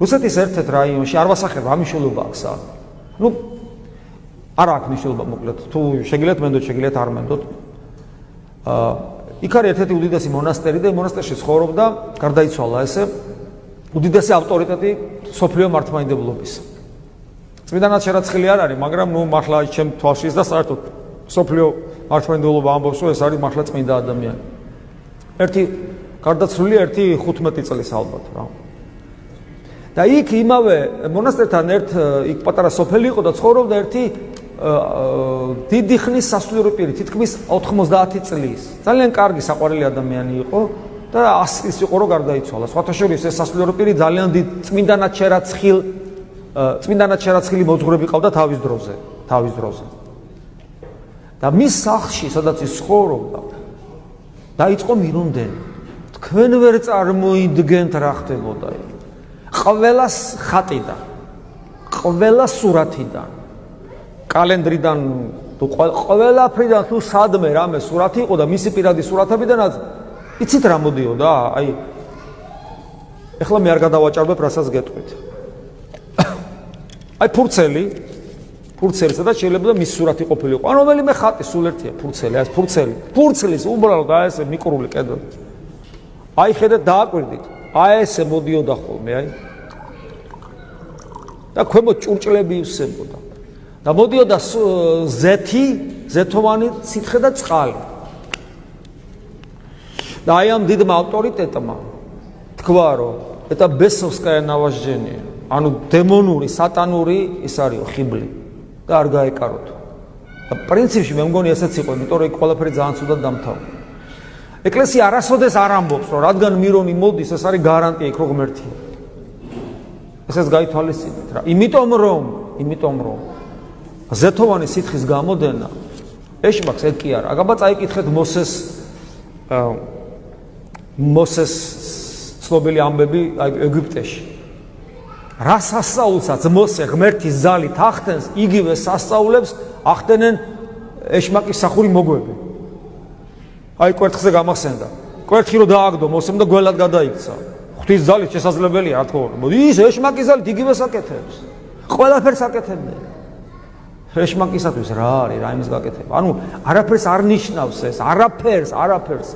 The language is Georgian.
რუსეთის ერთ-ერთ რაიონში არ ვასახებ რა მნიშვნელობა აქვს. ნუ არ აქვს მნიშვნელობა მოკლედ. თუ შეგიძლიათ მენდოთ, შეგიძლიათ არ მენდოთ. იქ არის ერთ-ერთი უდიდესი მონასტერი და მონასტერში ცხოვრობდა, გარდაიცვალა ესე უდიდესი ავტორიტეტი სოფლიო მართლმადიდებლობის. წმინდანად შერაცხილი არ არის, მაგრამ ნუ მართლა ჩემ თვალშიც და საერთოდ სოფლიო მართლმადიდებლობა ამბობს, რომ ეს არის მართლა წმინდა ადამიანი. ერთი გარდაცვლილი 15 წლის ალბათ რა. და იქ იმავე მონასტერთან იქ პატარა სოფელი იყო და ცხოვრობდა ერთი დიდი ხნის სასულიერო პირი, თითქმის 90 წლის. ძალიან კარგი საყვარელი ადამიანი იყო და 100 წლის იყო რომ გარდაიცვალა. სხვათა შორის ეს სასულიერო პირი ძალიან დიდ წმინდანად შერაცხილი მოძღვრები ყავდა თავის დროზე. და მის სახლში, სადაც ის ცხოვრობდა, დაიწყო მირონდენი. თქვენ ვერ წარმოიდგენთ რა ხდებოდა იქ. ყველა ხატიდან, ყველა სურათიდან, კალენდრიდან, ყველაფრიდან თუ სადმე რამე სურათი იყო და მისი პირადი სურათებიდანაც იცით რა მოდიოდა? აი ეხლა მე არ გადავაჭარბებ, რასაც გეტყვით. აი ფურცელი, სადაც შეიძლება მის სურათი ყოფილიყო. ან რომელიმე ხატი სულ ერთია ფურცელი, აი ფურცლის უბრალოდ აი ესე მიკრული კედელი. აი ხედეთ დააკვირდით. აი ესე მოდიოდა ხოლმე, აი. და ქვემოთ ჭურჭლები ივსებოდა. და მოდიოდა ზეთოვანი სითხე და წყალი. და აი ამ დიდმა ავტორიტეტმა თქვა, რომ eta ბესოვსკაია ნავაზჯენია. ანუ დემონური, სატანური ის არისო ხიბლი და არ გაეკაროთ. და პრინციპში მე მგონი ესეც იყო, იმიტომ რომ იქ ყველაფერი ძალიან ცუდად დამთავრდა. ეკლესია არასოდეს არ ამბობს, რომ რადგან მირონი მოდის, ეს არის გარანტია იქ რო ღმერთია. ესეც გაითვალისწინეთ რა. იმიტომ რომ ზეთოვანი სითხის გამოდენა ეშმაკს ეგ კი არა. აბა წაიკითხეთ მოსეს ცნობილი ამბები ეგვიპტეში. რა სასწაულსაც მოსე ღმერთის ზალით ახდენს, იგივე სასწაულებს ახდენენ ეშმაკის სახური მოგვები. აი კვერთხზე გამახსენდა. კვერთხი რო დააგდო მოსემ და გველად გადაიქცა. ღვთის ზალით შესაძლებელია რა თქმა უნდა. მოდი ის ეშმაკის ზალით იგივე საკეთებს. ყველაფერს აკეთებდნენ. ეშმაკისათვის რა არის, რა იმის გაკეთება. ანუ არაფერს არ ნიშნავს ეს, არაფერს.